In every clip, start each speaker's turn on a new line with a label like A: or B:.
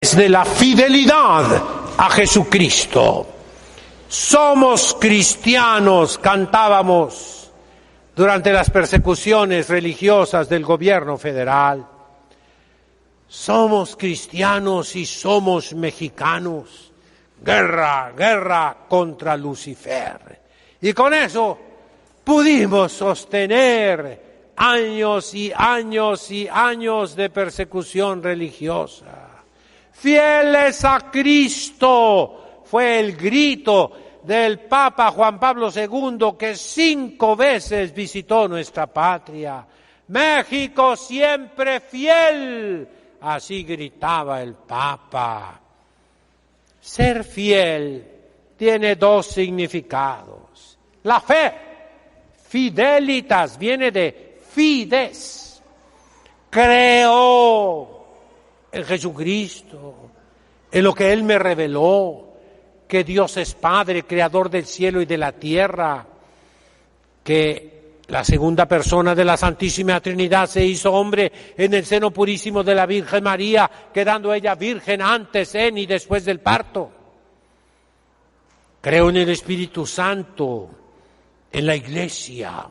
A: de la fidelidad a Jesucristo. Somos cristianos, cantábamos durante las persecuciones religiosas del gobierno federal. Somos cristianos y somos mexicanos. Guerra, guerra contra Lucifer. Y con eso pudimos sostener años y años y años de persecución religiosa. Fieles a Cristo fue el grito del Papa Juan Pablo II, que 5 veces visitó nuestra patria. México siempre fiel, así gritaba el Papa. Ser fiel tiene 2 significados. La fe, fidelitas, viene de fides. Creo en Jesucristo, en lo que Él me reveló, que Dios es Padre, creador del cielo y de la tierra, que la segunda persona de la Santísima Trinidad se hizo hombre en el seno purísimo de la Virgen María, quedando ella virgen antes, en y después del parto. Creo en el Espíritu Santo, en la Iglesia,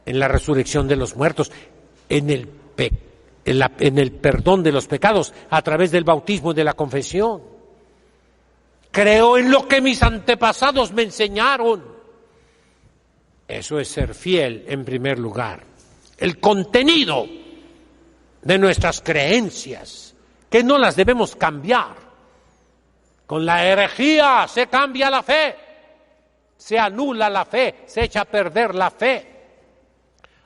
A: en la resurrección de los muertos, en el perdón de los pecados a través del bautismo y de la confesión. Creo en lo que mis antepasados me enseñaron. Eso es ser fiel en primer lugar. El contenido de nuestras creencias, que no las debemos cambiar. Con la herejía se cambia la fe, se anula la fe, se echa a perder la fe.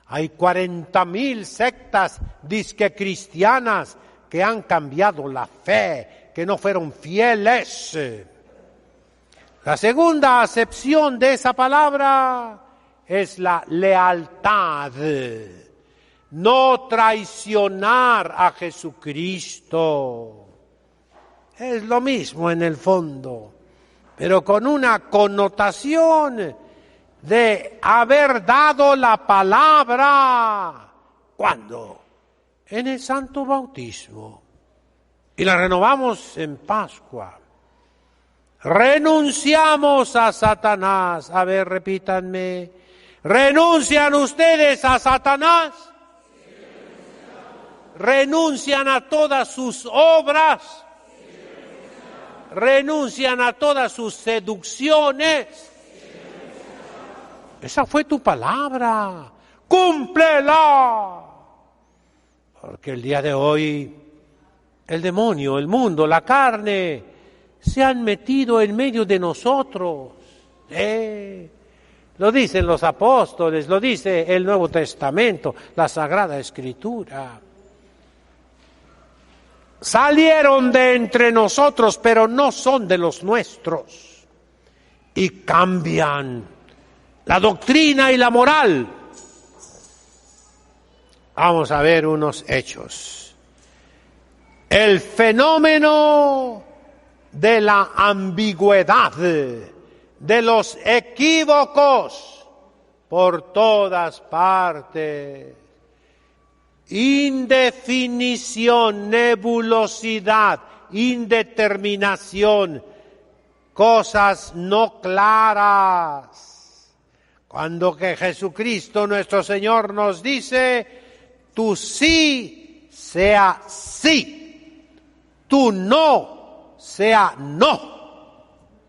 A: Hay 40,000 sectas disque cristianas que han cambiado la fe, que no fueron fieles. La segunda acepción de esa palabra es la lealtad. No traicionar a Jesucristo. Es lo mismo en el fondo, pero con una connotación de haber dado la palabra. ¿Cuándo? En el Santo Bautismo. Y la renovamos en Pascua. Renunciamos a Satanás. A ver, repítanme. ¿Renuncian ustedes a Satanás? Sí, ¿renuncian a todas sus obras? Sí, ¿renuncian a todas sus seducciones? Esa fue tu palabra. ¡Cúmplela! Porque el día de hoy el demonio, el mundo, la carne se han metido en medio de nosotros. Lo dicen los apóstoles, lo dice el Nuevo Testamento, la Sagrada Escritura. Salieron de entre nosotros, pero no son de los nuestros. Y cambian la doctrina y la moral. Vamos a ver unos hechos. El fenómeno de la ambigüedad, de los equívocos por todas partes. Indefinición, nebulosidad, indeterminación, cosas no claras. Cuando que Jesucristo nuestro Señor nos dice, tu sí sea sí, tu no sea no.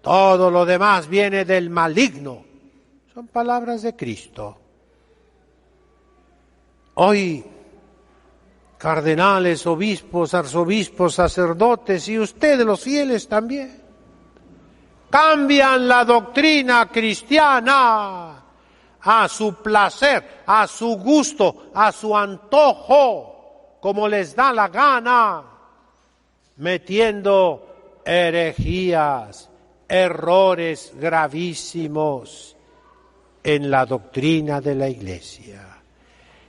A: Todo lo demás viene del maligno. Son palabras de Cristo. Hoy, cardenales, obispos, arzobispos, sacerdotes y ustedes los fieles también, cambian la doctrina cristiana a su placer, a su gusto, a su antojo, como les da la gana, metiendo herejías, errores gravísimos en la doctrina de la Iglesia.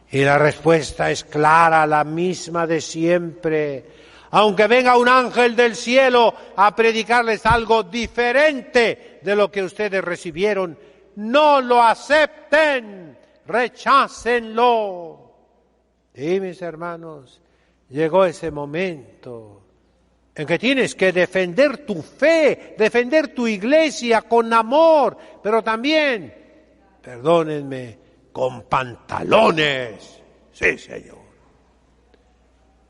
A: Y la respuesta es clara, la misma de siempre. Aunque venga un ángel del cielo a predicarles algo diferente de lo que ustedes recibieron, no lo acepten, rechácenlo. Y mis hermanos, llegó ese momento en que tienes que defender tu fe, defender tu iglesia con amor, pero también, perdónenme, con pantalones. Sí, señor.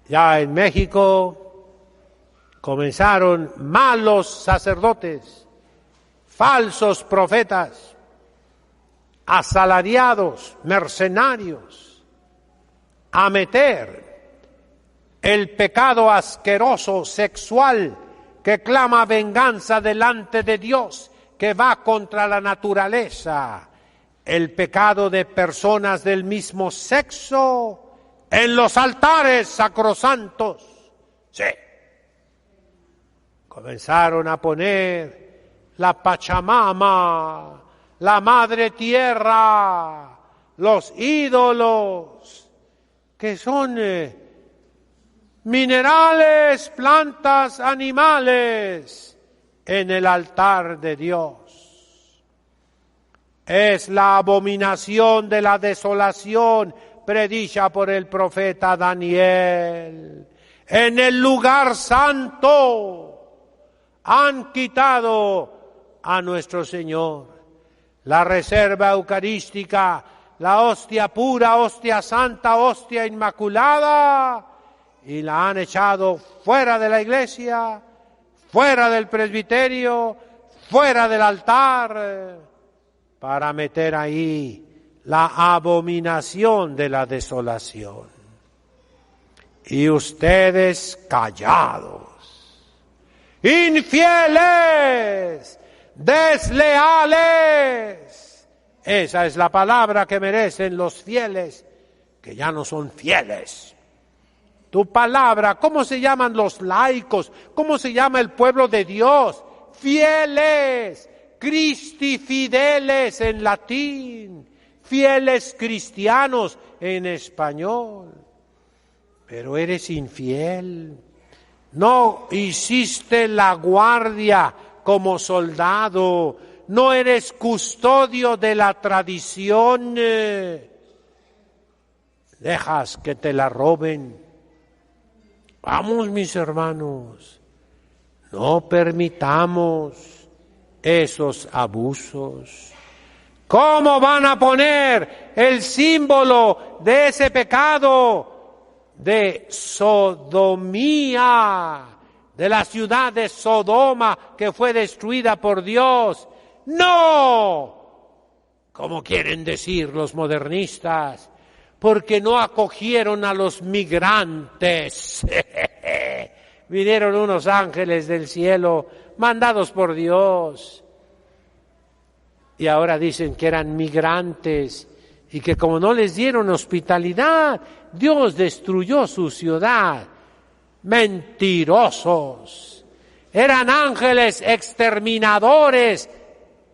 A: Ya en México comenzaron malos sacerdotes, falsos profetas, asalariados, mercenarios, a meter el pecado asqueroso sexual que clama venganza delante de Dios, que va contra la naturaleza, el pecado de personas del mismo sexo en los altares sacrosantos. Sí. Comenzaron a poner la Pachamama, la Madre Tierra, los ídolos, que son minerales, plantas, animales, en el altar de Dios. Es la abominación de la desolación predicha por el profeta Daniel. En el lugar santo han quitado a nuestro Señor. La reserva eucarística, la hostia pura, hostia santa, hostia inmaculada, y la han echado fuera de la iglesia, fuera del presbiterio, fuera del altar, para meter ahí la abominación de la desolación. Y ustedes callados, infieles, desleales. Esa es la palabra que merecen los fieles, que ya no son fieles. Tu palabra, ¿cómo se llaman los laicos? ¿Cómo se llama el pueblo de Dios? Fieles, Christi fideles en latín, fieles cristianos en español. Pero eres infiel. No hiciste la guardia como soldado. No eres custodio de la tradición. Dejas que te la roben. Vamos, mis hermanos, no permitamos esos abusos. ¿Cómo van a poner el símbolo de ese pecado de sodomía, de la ciudad de Sodoma que fue destruida por Dios? ¡No! Como quieren decir los modernistas, porque no acogieron a los migrantes. Vinieron unos ángeles del cielo, mandados por Dios, y ahora dicen que eran migrantes, y que como no les dieron hospitalidad, Dios destruyó su ciudad. Mentirosos. Eran ángeles exterminadores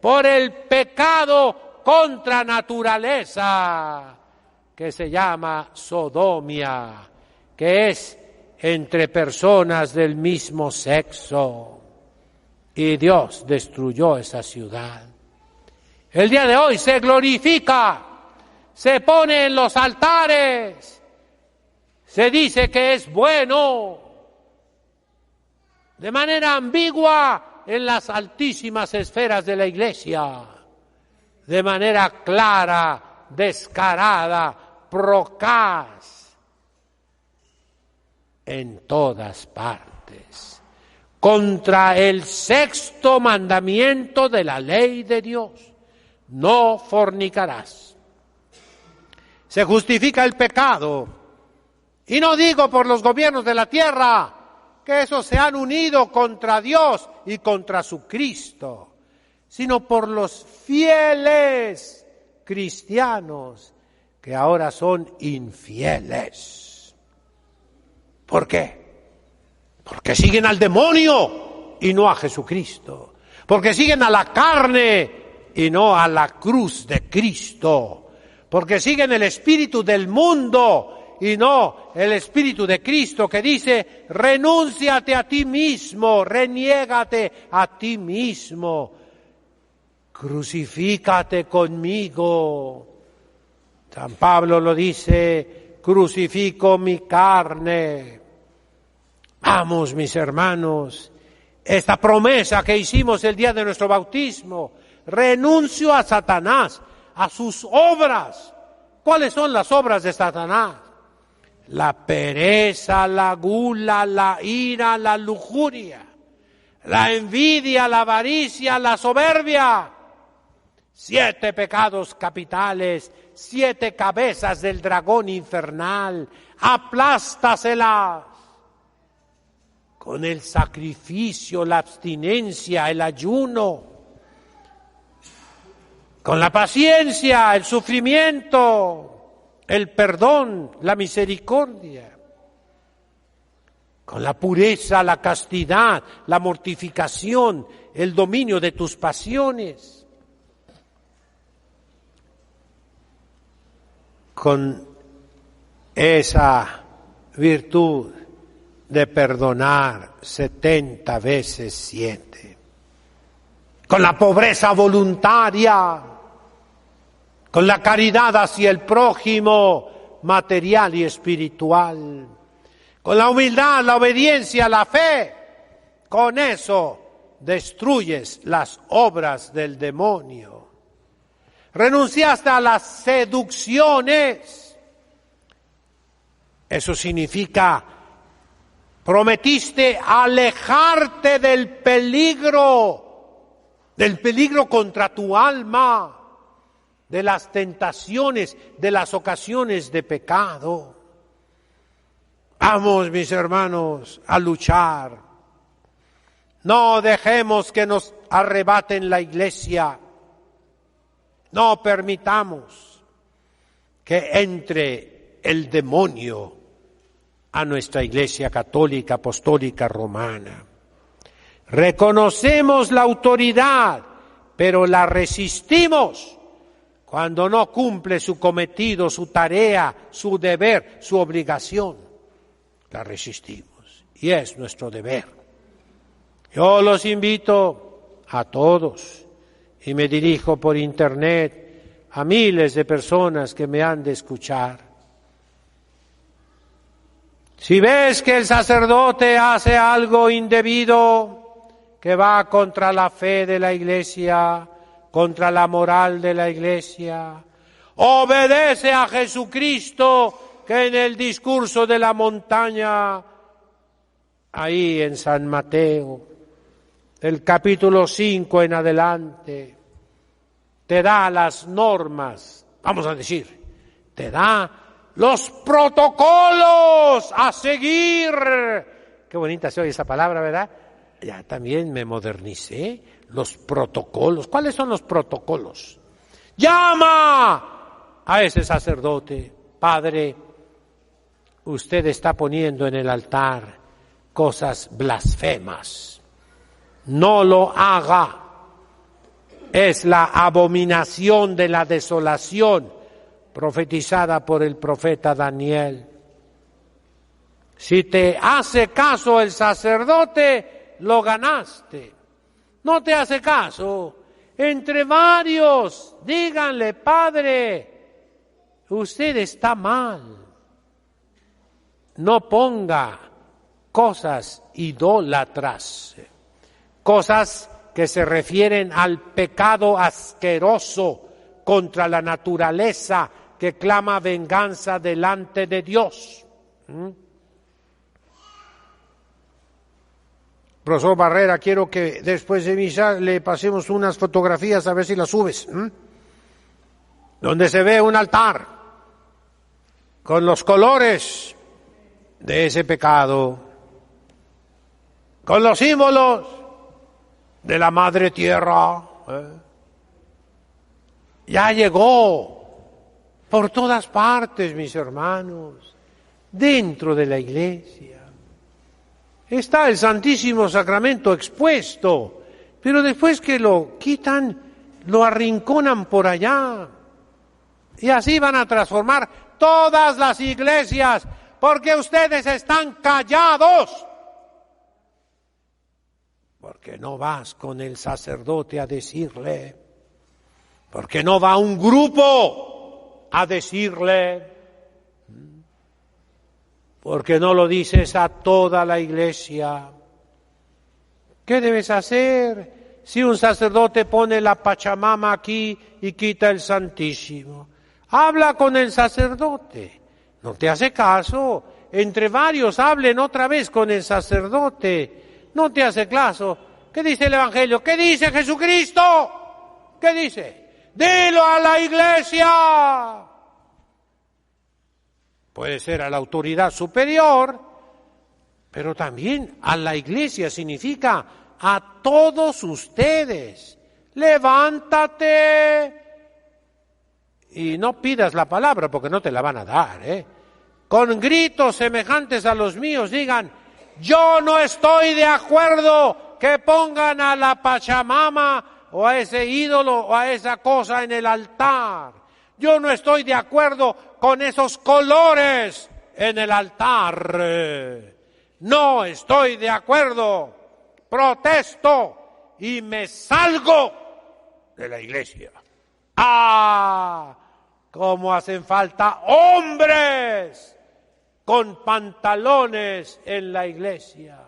A: por el pecado contra naturaleza, que se llama sodomía, que es entre personas del mismo sexo. Y Dios destruyó esa ciudad. El día de hoy se glorifica, se pone en los altares, se dice que es bueno, de manera ambigua en las altísimas esferas de la Iglesia, de manera clara, descarada, procaz, en todas partes, contra el sexto mandamiento de la ley de Dios: no fornicarás. Se justifica el pecado, y no digo por los gobiernos de la tierra, que esos se han unido contra Dios y contra su Cristo, sino por los fieles cristianos que ahora son infieles. ¿Por qué? Porque siguen al demonio y no a Jesucristo. Porque siguen a la carne y no a la cruz de Cristo. Porque siguen el espíritu del mundo y no el espíritu de Cristo, que dice: renúnciate a ti mismo, reniégate a ti mismo, crucifícate conmigo. San Pablo lo dice: crucifico mi carne. Vamos, mis hermanos, esta promesa que hicimos el día de nuestro bautismo, renuncio a Satanás, a sus obras. ¿Cuáles son las obras de Satanás? La pereza, la gula, la ira, la lujuria, la envidia, la avaricia, la soberbia. 7 pecados capitales, 7 cabezas del dragón infernal. Aplástaselas con el sacrificio, la abstinencia, el ayuno, con la paciencia, el sufrimiento, el perdón, la misericordia, con la pureza, la castidad, la mortificación, el dominio de tus pasiones, con esa virtud de perdonar 70 veces 7, con la pobreza voluntaria, con la caridad hacia el prójimo, material y espiritual, con la humildad, la obediencia, la fe. Con eso destruyes las obras del demonio. Renunciaste a las seducciones. Eso significa, prometiste alejarte del peligro contra tu alma, de las tentaciones, de las ocasiones de pecado. Vamos, mis hermanos, a luchar. No dejemos que nos arrebaten la iglesia. No permitamos que entre el demonio a nuestra Iglesia católica, apostólica, romana. Reconocemos la autoridad, pero la resistimos cuando no cumple su cometido, su tarea, su deber, su obligación. La resistimos y es nuestro deber. Yo los invito a todos y me dirijo por internet a miles de personas que me han de escuchar. Si ves que el sacerdote hace algo indebido, que va contra la fe de la Iglesia, contra la moral de la Iglesia, obedece a Jesucristo, que en el discurso de la montaña, ahí en San Mateo, el capítulo 5 en adelante, te da las normas, vamos a decir, te da los protocolos a seguir. Qué bonita se oye esa palabra, ¿verdad? Ya también me modernicé. Los protocolos. ¿Cuáles son los protocolos? Llama a ese sacerdote. Padre, usted está poniendo en el altar cosas blasfemas. No lo haga. Es la abominación de la desolación profetizada por el profeta Daniel. Si te hace caso el sacerdote, lo ganaste. No te hace caso, entre varios, díganle, Padre, usted está mal. No ponga cosas idólatras, cosas que se refieren al pecado asqueroso contra la naturaleza, que clama venganza delante de Dios. Profesor Barrera, quiero que después de misa le pasemos unas fotografías a ver si las subes, donde se ve un altar con los colores de ese pecado, con los símbolos de la Madre Tierra. Ya llegó por todas partes, mis hermanos, dentro de la Iglesia. Está el Santísimo Sacramento expuesto, pero después que lo quitan, lo arrinconan por allá. Y así van a transformar todas las iglesias, porque ustedes están callados. Porque no vas con el sacerdote a decirle, porque no va un grupo a decirle. ¿Por qué no lo dices a toda la iglesia? ¿Qué debes hacer si un sacerdote pone la Pachamama aquí y quita el Santísimo? Habla con el sacerdote. No te hace caso. Entre varios hablen otra vez con el sacerdote. No te hace caso. ¿Qué dice el Evangelio? ¿Qué dice Jesucristo? ¿Qué dice? Dilo a la iglesia. Puede ser a la autoridad superior, pero también a la iglesia significa a todos ustedes. Levántate y no pidas la palabra porque no te la van a dar, Con gritos semejantes a los míos digan: yo no estoy de acuerdo que pongan a la Pachamama o a ese ídolo o a esa cosa en el altar. Yo no estoy de acuerdo con esos colores en el altar. No estoy de acuerdo. Protesto y me salgo de la iglesia. ¡Ah! ¿Cómo hacen falta hombres con pantalones en la iglesia?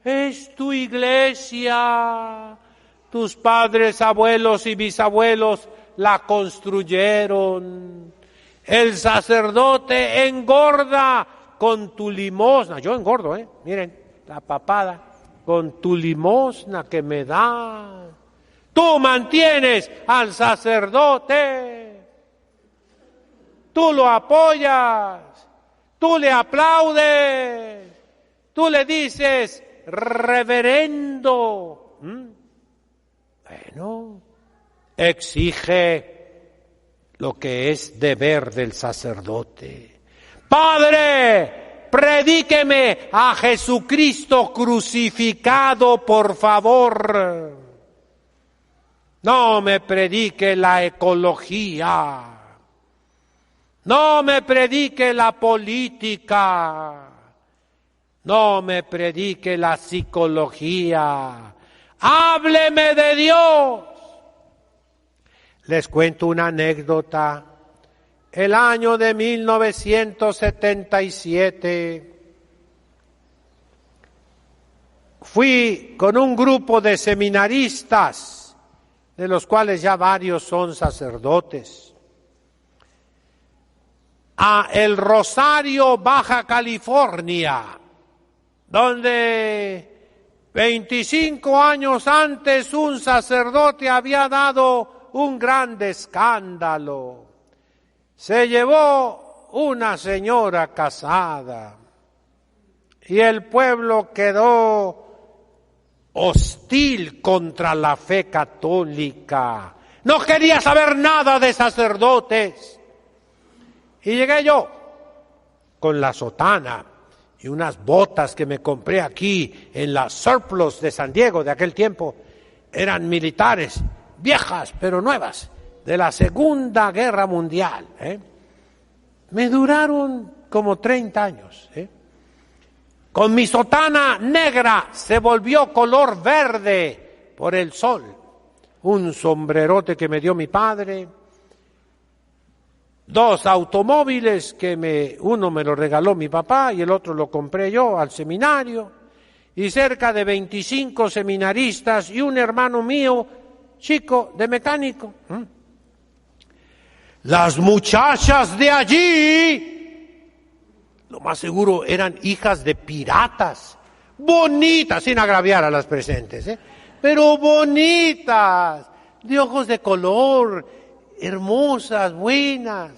A: Es tu iglesia. Tus padres, abuelos y bisabuelos la construyeron. El sacerdote engorda con tu limosna. Yo engordo, miren, la papada, con tu limosna que me da. Tú mantienes al sacerdote. Tú lo apoyas. Tú le aplaudes. Tú le dices: reverendo. Bueno, exige lo que es deber del sacerdote. Padre, predíqueme a Jesucristo crucificado, por favor. No me predique la ecología. No me predique la política. No me predique la psicología. Hábleme de Dios. Les cuento una anécdota. El año de 1977 fui con un grupo de seminaristas, de los cuales ya varios son sacerdotes, a El Rosario, Baja California, donde 25 años antes un sacerdote había dado un gran escándalo. Se llevó una señora casada y el pueblo quedó hostil contra la fe católica. No quería saber nada de sacerdotes. Y llegué yo con la sotana y unas botas que me compré aquí en la Surplus de San Diego de aquel tiempo. Eran militares, viejas pero nuevas, de la Segunda Guerra Mundial. Me duraron como 30 años. Con mi sotana negra se volvió color verde por el sol. Un sombrerote que me dio mi padre. 2 automóviles que uno me lo regaló mi papá y el otro lo compré yo al seminario. Y cerca de 25 seminaristas y un hermano mío, chico, de mecánico. Las muchachas de allí, lo más seguro eran hijas de piratas, bonitas, sin agraviar a las presentes, pero bonitas, de ojos de color, hermosas, buenas.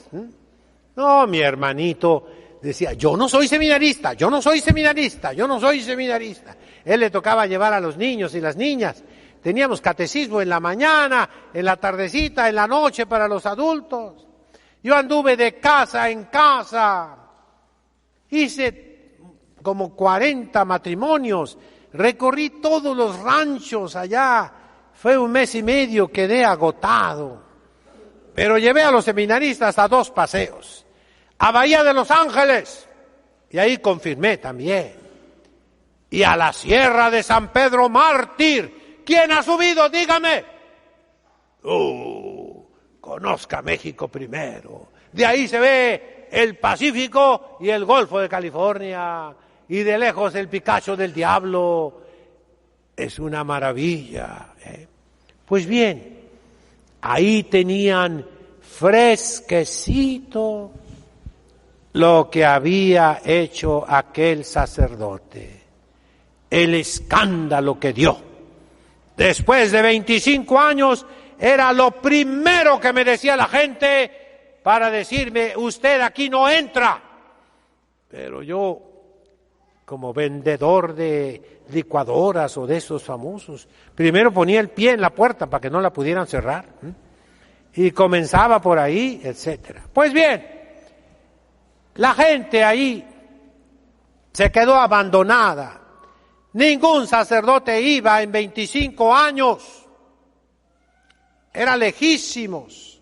A: No, mi hermanito decía: yo no soy seminarista, yo no soy seminarista, yo no soy seminarista. Él le tocaba llevar a los niños y las niñas. Teníamos catecismo en la mañana, en la tardecita, en la noche para los adultos. Yo anduve de casa en casa. Hice como 40 matrimonios. Recorrí todos los ranchos allá. Fue 1 mes y medio, quedé agotado. Pero llevé a los seminaristas a 2 paseos. A Bahía de Los Ángeles. Y ahí confirmé también. Y a la Sierra de San Pedro Mártir. ¿Quién ha subido? Dígame. Conozca México primero. De ahí se ve el Pacífico y el Golfo de California, y de lejos el Picacho del Diablo. Es una maravilla. Pues bien, ahí tenían fresquecito lo que había hecho aquel sacerdote, el escándalo que dio. Después de 25 años, era lo primero que me decía la gente para decirme, usted aquí no entra. Pero yo, como vendedor de licuadoras o de esos famosos, primero ponía el pie en la puerta para que no la pudieran cerrar, y comenzaba por ahí, etcétera. Pues bien, la gente ahí se quedó abandonada. Ningún sacerdote iba en 25 años. Era lejísimos.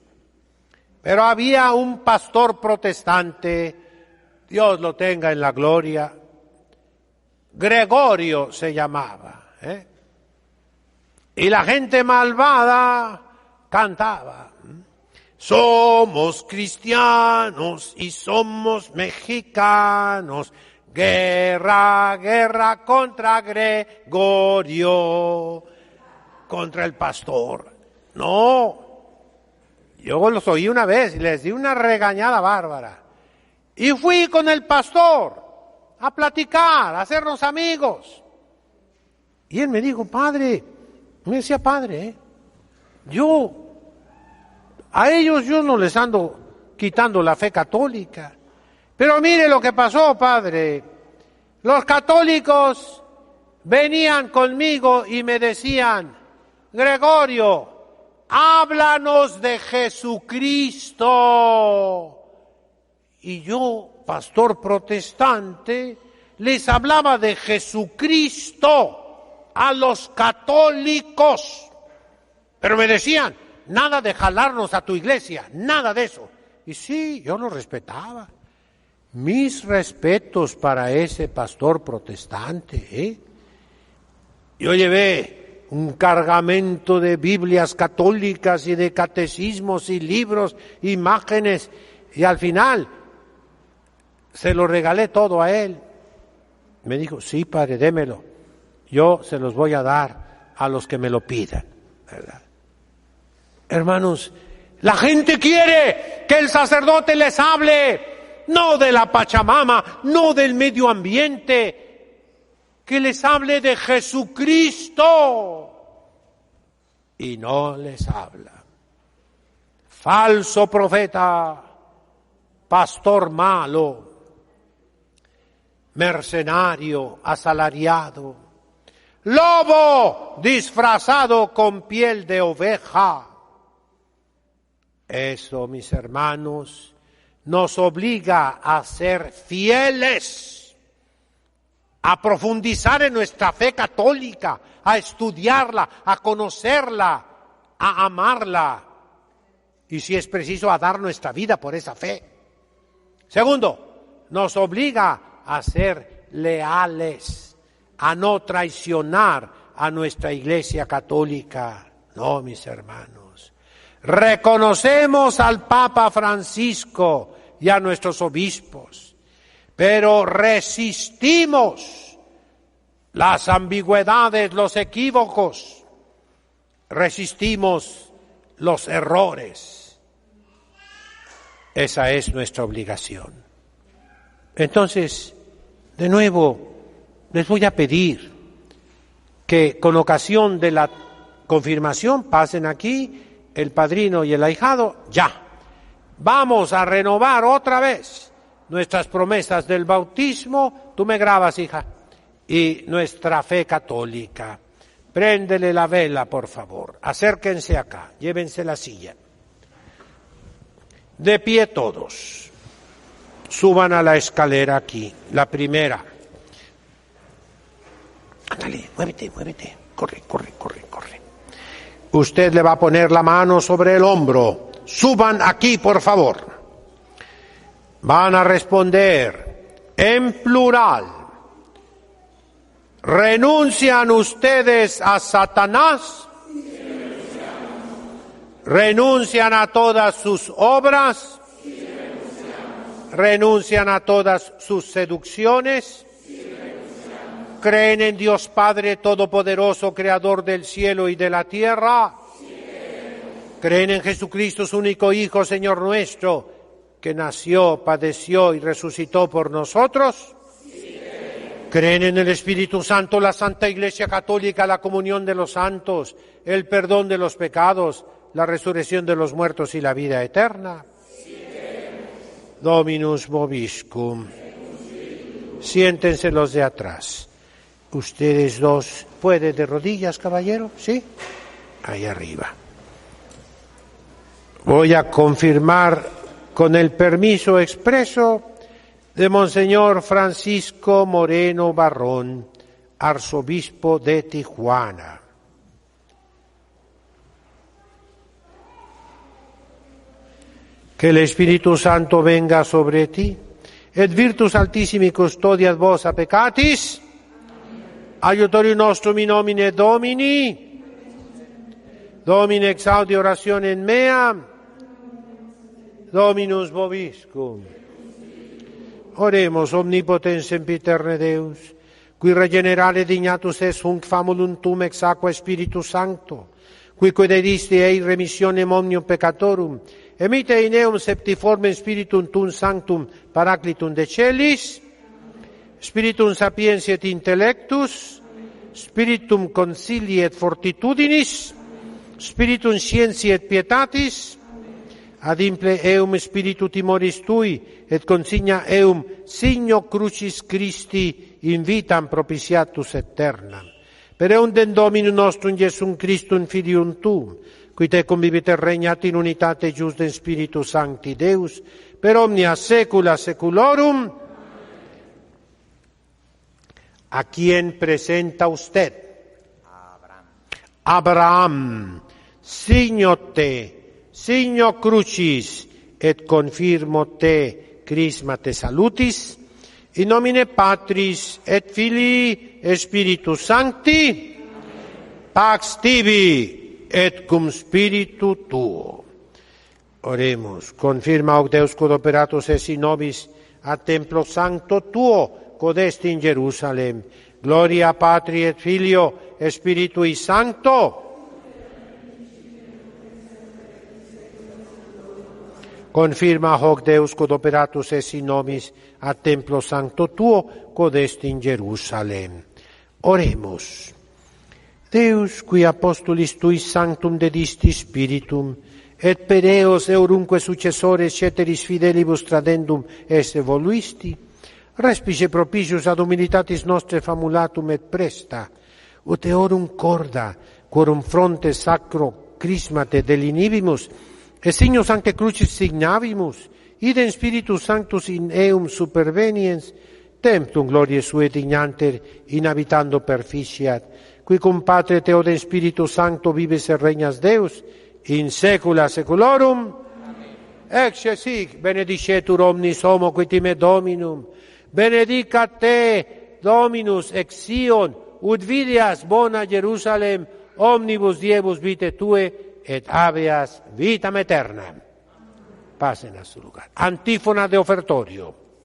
A: Pero había un pastor protestante, Dios lo tenga en la gloria, Gregorio se llamaba, y la gente malvada cantaba. Somos cristianos y somos mexicanos, guerra, guerra contra Gregorio, contra el pastor. No, yo los oí una vez y les di una regañada bárbara. Y fui con el pastor a platicar, a hacernos amigos. Y él me dijo, padre, me decía padre, a ellos yo no les ando quitando la fe católica. Pero mire lo que pasó, padre. Los católicos venían conmigo y me decían, Gregorio, háblanos de Jesucristo. Y yo, pastor protestante, les hablaba de Jesucristo a los católicos. Pero me decían, nada de jalarnos a tu iglesia, nada de eso. Y sí, yo lo respetaba. Mis respetos para ese pastor protestante. Yo llevé un cargamento de Biblias católicas y de catecismos y libros, imágenes, y al final se lo regalé todo a él. Me dijo, sí, padre, démelo. Yo se los voy a dar a los que me lo pidan, ¿verdad? Hermanos, la gente quiere que el sacerdote les hable, no de la Pachamama, no del medio ambiente, que les hable de Jesucristo. Y no les habla. Falso profeta, pastor malo, mercenario, asalariado, lobo disfrazado con piel de oveja. Eso, mis hermanos, nos obliga a ser fieles, a profundizar en nuestra fe católica, a estudiarla, a conocerla, a amarla, y si es preciso, a dar nuestra vida por esa fe. Segundo, nos obliga a ser leales, a no traicionar a nuestra Iglesia católica. No, mis hermanos. Reconocemos al Papa Francisco y a nuestros obispos, pero resistimos las ambigüedades, los equívocos, resistimos los errores. Esa es nuestra obligación. Entonces, de nuevo, les voy a pedir que con ocasión de la confirmación pasen aquí el padrino y el ahijado, ya. Vamos a renovar otra vez nuestras promesas del bautismo, tú me grabas, hija, y nuestra fe católica. Préndele la vela, por favor. Acérquense acá, llévense la silla. De pie todos. Suban a la escalera aquí, la primera. Ándale, muévete, muévete. Corre, corre, corre, corre. Usted le va a poner la mano sobre el hombro. Suban aquí, por favor. Van a responder en plural. ¿Renuncian ustedes a Satanás? ¿Renuncian a todas sus obras? ¿Renuncian a todas sus seducciones? ¿Creen en Dios Padre Todopoderoso, Creador del cielo y de la tierra? ¿Creen en Jesucristo, su único Hijo, Señor nuestro, que nació, padeció y resucitó por nosotros? ¿Creen en el Espíritu Santo, la Santa Iglesia Católica, la comunión de los santos, el perdón de los pecados, la resurrección de los muertos y la vida eterna? Dominus vobiscum. Siéntense los de atrás. Ustedes dos, ¿puede de rodillas, caballero? ¿Sí? Ahí arriba. Voy a confirmar con el permiso expreso de Monseñor Francisco Moreno Barrón, arzobispo de Tijuana. Que el Espíritu Santo venga sobre ti, et virtus altissimi custodiat vos a peccatis, aiutorium nostrum in nomine Domini, Domine exaudi orationem mea, Dominus vobiscum. Oremos, omnipotens sempiterne Deus, qui regenerare dignatus es hunc famulum tum ex aqua Spiritus Sancto, qui quededisti ei remissionem omnium peccatorum, emite in eum septiformem Spiritum tum sanctum paraclitum de celis, Spiritum sapientiae et intellectus, Spiritum consilii et fortitudinis, Spiritum scientiae et pietatis, adimple eum spiritu timoris tui, et consigna eum signo crucis Christi in vitam propitiatus aeternam. Per eundem Dominum nostrum Iesum Christum Filium tuum, qui te convivit et regnat in unitate justem Spiritus Sancti Deus, per omnia saecula saeculorum. ¿A quién presenta usted? Abraham. Signo te, signo crucis, et confirmo te, crisma te salutis, in nomine Patris et Filii et Spiritus Sancti, pax tibi et cum spiritu tuo. Oremos. Confirma hoc Deus quod operatus es in nobis a templo sancto tuo, quod est in Jerusalem. Gloria Patri et Filio et Spiritui Sancto. Confirma hoc Deus quod operatus es in nobis a templo sancto tuo, quod est in Jerusalem. Oremos. Deus, qui apostolis tuis sanctum dedisti Spiritum, et per eos eurunque successores ceteris fidelibus tradendum esse voluisti, respice propitius ad humilitatis nostre famulatum et presta, ut eorum corda, quorum fronte sacro crismate delinibimus, et signo sancte crucis signavimus, idem Spiritus Sanctus in eum superveniens, temptum gloriae suae dignanter in habitando perficiat, qui cum Patre Theodem Spiritus Sancto vives et regnas Deus, in saecula saeculorum. Ecce sic, benedicietur omnis homo qui time Dominum, benedicat te, Dominus, ex Sion, ut videas bona Jerusalem, omnibus diebus vitae tue, et habeas vitam aeternam. Pasen a su lugar. Antífona de ofertorio.